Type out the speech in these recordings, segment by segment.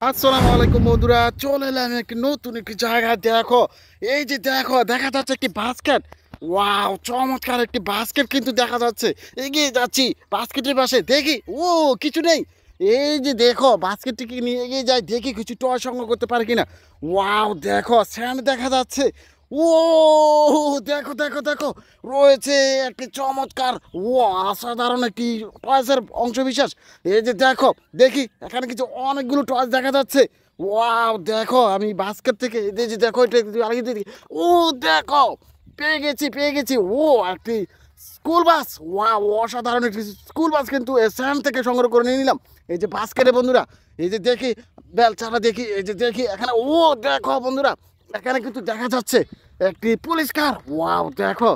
আসসালামু আলাইকুম বন্ধুরা, চলে এলাম একটি নতুন একটি জায়গায়। দেখো, এই যে দেখো, দেখা যাচ্ছে একটি বাস্কেট। ওয়াও, চমৎকার একটি বাস্কেট কিন্তু দেখা যাচ্ছে। এগিয়ে যাচ্ছি বাস্কেটের পাশে, দেখি ও কিছু নেই। এই যে দেখো, বাস্কেটটিকে নিয়ে এগিয়ে যাই, দেখি কিছু টয় সংগ্রহ করতে পারি কিনা। ওয়াও, দেখো স্যান্ড দেখা যাচ্ছে। ও দেখো দেখো দেখো, রয়েছে একটি চমৎকার ও অসাধারণ একটি টয়েসের অংশবিশেষ। এই যে দেখো, দেখি এখানে কিছু অনেকগুলো টয়েস দেখা যাচ্ছে। ওয়াও, দেখো আমি বাস্কেট থেকে এই যে দেখো, এটা একটু আগে দিকে। ও দেখো, পেয়ে গেছি ও একটি স্কুল বাস। ওয়াও, অসাধারণ একটি স্কুল বাস কিন্তু স্ট্যান্ড থেকে সংগ্রহ করে নিয়ে নিলাম। এই যে বাস্কেটে বন্ধুরা, এই যে দেখি বেলচারা, দেখি এই যে দেখি এখানে ও দেখো বন্ধুরা, এখানে কিন্তু দেখা যাচ্ছে একটি পুলিশ কার। ওয়াও, দেখো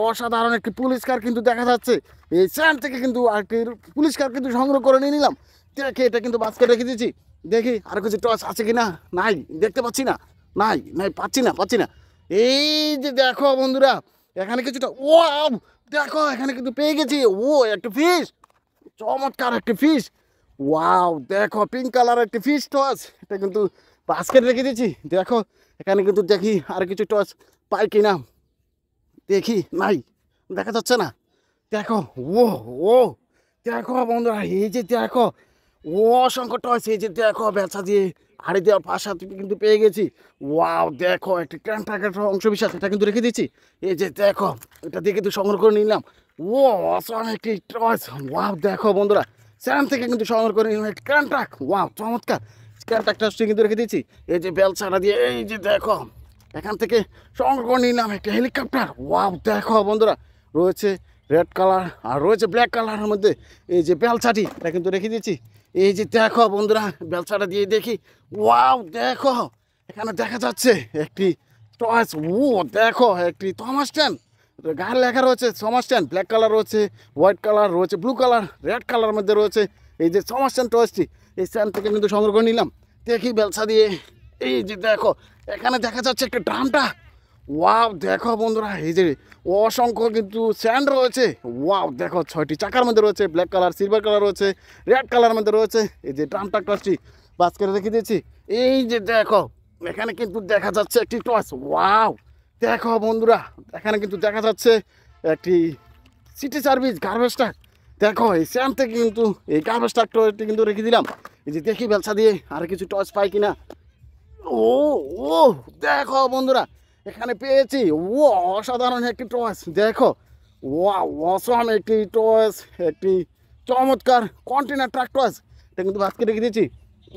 অসাধারণ একটি পুলিশ কার কিন্তু দেখা যাচ্ছে। এই স্ট্যান্ড থেকে কিন্তু একটি পুলিশ কার কিন্তু সংগ্রহ করে নিয়ে নিলাম। দেখে এটা কিন্তু বাস্কেট রেখে দিয়েছি। দেখি আর কিছু টস আছে কি না। নাই, দেখতে পাচ্ছি না। নাই নাই, পাচ্ছি না। এই যে দেখো বন্ধুরা, এখানে কিছুটা ও দেখো, এখানে কিন্তু পেয়ে গেছি ও একটা ফিশ। চমৎকার একটি ফিশ। ওয়াও, দেখো পিঙ্ক কালার একটি ফিশ টস। এটা কিন্তু বাস্কেট রেখে দিয়েছি। দেখো এখানে কিন্তু দেখি আর কিছু টস পাই কিনা। দেখি, নাই, দেখা যাচ্ছে না। দেখো ও ও দেখো বন্ধুরা, এই যে দেখো ও অসংখ্য টয়স। এই যে দেখো, বেচা দিয়ে হাড়ি দেওয়ার পাশাপাশি কিন্তু পেয়ে গেছি। ওয়াও, দেখো একটি ট্যাঙ্কের অংশ বিশেষ, এটা কিন্তু রেখে দিচ্ছি। এই যে দেখো, এটা দিয়ে কিন্তু সংগ্রহ করে নিলাম। ও অসম একটি টয়স। ওয়াও, দেখো বন্ধুরা, সেখান থেকে কিন্তু সংগ্রহ করে নিলাম একটি ক্যান্ট্রাক। ওয়াও, চমৎকার ক্যান্ট্রাকটা কিন্তু রেখে দিচ্ছি। এই যে বেলচাটা দিয়ে, এই যে দেখো, এখান থেকে সংগ্রহ করে নিলাম একটা হেলিকপ্টার। ওয়াও, দেখো বন্ধুরা, রয়েছে রেড কালার আর রয়েছে ব্ল্যাক কালারের মধ্যে এই যে বেলচাটি, এটা কিন্তু রেখে দিয়েছি। এই যে দেখো বন্ধুরা, বেলচাটা দিয়ে দেখি। ওয়াও, দেখো এখানে দেখা যাচ্ছে একটি টয়েস। ও দেখো, একটি থমাস স্ট্যান্ড, গায়ে লেখা রয়েছে থমাস স্ট্যান্ড। ব্ল্যাক কালার রয়েছে, হোয়াইট কালার রয়েছে, ব্লু কালার, রেড কালারের মধ্যে রয়েছে এই যে থমাস স্ট্যান্ড টয়েসটি। এই স্ট্যান্ড থেকে কিন্তু সংগ্রহ করে নিলাম। দেখি বেলচা দিয়ে, এই যে দেখো, এখানে দেখা যাচ্ছে একটা ড্রামটা। ওয়াও, দেখো বন্ধুরা, এই যে অসংখ্য কিন্তু স্যান্ড রয়েছে। ওয়াও, দেখো 6টি চাকার মধ্যে রয়েছে, ব্ল্যাক কালার, সিলভার কালার রয়েছে, রেড কালারের মধ্যে রয়েছে। এই যে ড্রামটা টসটি বাস করে রেখে দিয়েছি। এই যে দেখো, এখানে কিন্তু দেখা যাচ্ছে একটি টস। ওয়াও, দেখো বন্ধুরা, এখানে কিন্তু দেখা যাচ্ছে একটি সিটি সার্ভিস গার্বেজ ট্রাক। দেখো এই স্যান্ড থেকে কিন্তু এই গার্বেজ ট্রাকটি কিন্তু রেখে দিলাম। এই যে দেখি বেলচা দিয়ে আর কিছু টস পাই কিনা। ও ও দেখো বন্ধুরা, এখানে পেয়েছি ও অসাধারণ একটি টয়েস। দেখো ওয়াও, অসম একটি টয়েস, একটি চমৎকার কন্টেনার ট্রাক টয়েস। এটা কিন্তু বাস্কেটে রেখে দিয়েছি।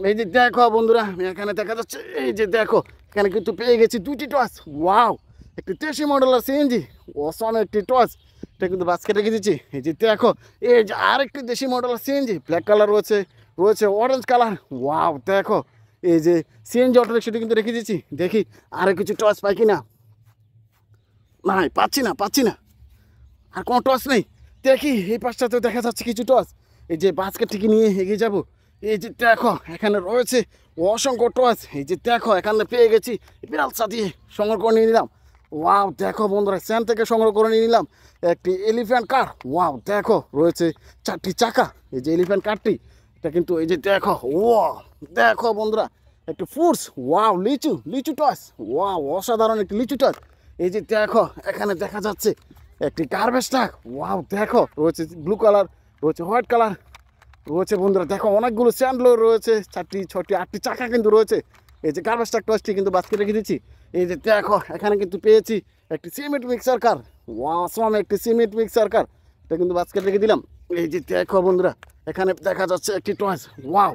এই যে দেখো বন্ধুরা, এখানে দেখা যাচ্ছে, এই যে দেখো, এখানে কিন্তু পেয়ে গেছি 2টি টয়েস। ওয়াও, একটি 83 মডেলের সিএনজি, অসম একটি টয়েস। এটা কিন্তু বাস্কেটে রেখে দিচ্ছি। এই যে দেখো, এই যে আরেকটি দেশি মডেলের সিএনজি, ব্ল্যাক কালার রয়েছে, রয়েছে অরেঞ্জ কালার। ওয়াও, দেখো এই যে সিএনজি অটো রিক্সাটি কিন্তু রেখে দিচ্ছি। দেখি আরও কিছু টস পাই কিনা। নাই, পাচ্ছি না, আর কোনো টস নেই। দেখি এই পাশটাতে দেখা যাচ্ছে কিছু টস। এই যে বাস্কেটটিকে নিয়ে এগিয়ে যাব। এই যে দেখো, এখানে রয়েছে অসংখ্য টস। এই যে দেখো, এখানে পেয়ে গেছি বিড়াল দিয়ে সংগ্রহ করে নিয়ে নিলাম। ওয়াও, দেখো বন্ধুরা, স্যান থেকে সংগ্রহ করে নিয়ে নিলাম একটি এলিফ্যান্ট কার। ওয়াও, দেখো রয়েছে 4টি চাকা। এই যে এলিফ্যান্ট কারটি, এটা কিন্তু এই যে দেখো, ও দেখো বন্ধুরা, একটু ফ্রুটস। ওয়াও, লিচু টস। ওয়াও, অসাধারণ একটি লিচু টস। এই যে দেখো, এখানে দেখা যাচ্ছে একটি গার্বেজ ট্রাক। ওয়াও, দেখো রয়েছে ব্লু কালার, রয়েছে হোয়াইট কালার, রয়েছে বন্ধুরা, দেখো অনেকগুলো স্যান্ডলো রয়েছে, 4টি 6টি 8টি চাকা কিন্তু রয়েছে। এই যে গার্বেজ ট্রাক টসটি কিন্তু বাস্কেটে রেখে দিচ্ছি। এই যে দেখো, এখানে কিন্তু পেয়েছি একটি সিমেন্ট মিক্সার কার। ওয়াও, আসম একটি সিমেন্ট মিক্সার কার। এটা কিন্তু বাস্কেটে রেখে দিলাম। এই যে দেখো বন্ধুরা, এখানে দেখা যাচ্ছে একটি টয়েস। ওয়াও,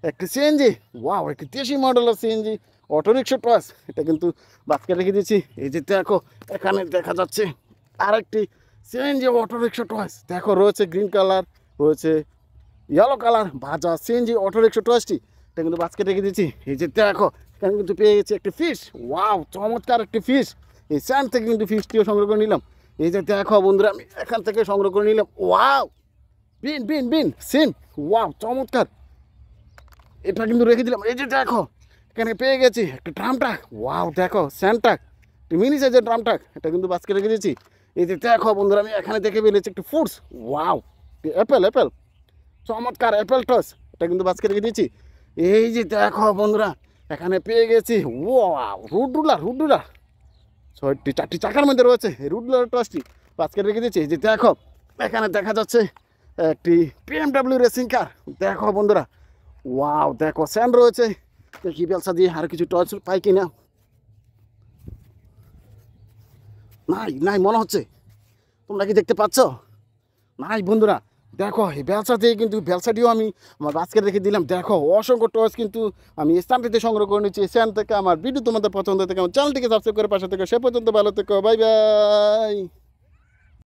একটি সিএনজি। ওয়াও, একটি 83 মডেলের সিএনজি অটোরিক্সা টয়েস। এটা কিন্তু বাস্কেটে রেখে দিয়েছি। এই যে দেখো, এখানে দেখা যাচ্ছে আরেকটি সিএনজি অটোরিক্সা টয়েস। দেখো রয়েছে গ্রিন কালার, রয়েছে ইয়েলো কালার, ভাজা সিএনজি অটোরিক্সা টয়েসটি। এটা কিন্তু বাস্কেটে রেখে দিয়েছি। এই যে দেখো, এখানে কিন্তু পেয়ে গেছি একটি ফিশ। ওয়াও, চমৎকার একটি ফিশ। এই স্যান্ড থেকে কিন্তু ফিশটিও সংগ্রহ করে নিলাম। এই যে দেখো বন্ধুরা, আমি এখান থেকে সংগ্রহ করে নিলাম। Wow, been seen. ওয়াও, চমৎকার, এটা কিন্তু রেখে দিলাম। এই যে দেখো, এখানে পেয়ে গেছি একটা ড্রাম ট্রাক। ওয়াও, দেখো স্যান্ড ট্রাক, মিনি সাইজের ড্রাম ট্রাক। এটা কিন্তু বাস্কেটে রেখে দিয়েছি। এই যে দেখো বন্ধুরা, আমি এখানে দেখে পেয়েছি একটু ফ্রুটস। ওয়াও, অ্যাপেল, চমৎকার অ্যাপেল টস। এটা কিন্তু বাস্কেটে রেখে দিয়েছি। এই যে দেখো বন্ধুরা, এখানে পেয়ে গেছি ওয়াও রুট রুলার 4টি চাকার মধ্যে রয়েছে এই রুট রুলার টসটি বাস্কেট রেখে দিয়েছি। এই যে দেখো এখানে দেখা যাচ্ছে একটি BMW রেসিং কার। দেখো বন্ধুরা, ওয়াও দেখো স্যান্ড রয়েছে। দেখি বেলসা দিয়ে আর কিছু টর্চ পাই কিনা। নাই নাই মনে হচ্ছে, তোমরা কি দেখতে পাচ্ছ? নাই বন্ধুরা, দেখো এই বেলসাতেই কিন্তু বেলসাটিও আমি আমার বাস্কেট রেখে দিলাম। দেখো অসংখ্য টর্চ কিন্তু আমি স্থানটিতে সংগ্রহ করে নিচ্ছি। স্থান থেকে আমার ভিডিও তোমাদের পছন্দ থেকে আমার চ্যানেলটিকে সাবস্ক্রাইব করে পাশে থেকে সে পর্যন্ত ভালো থেকো, বাই বাই।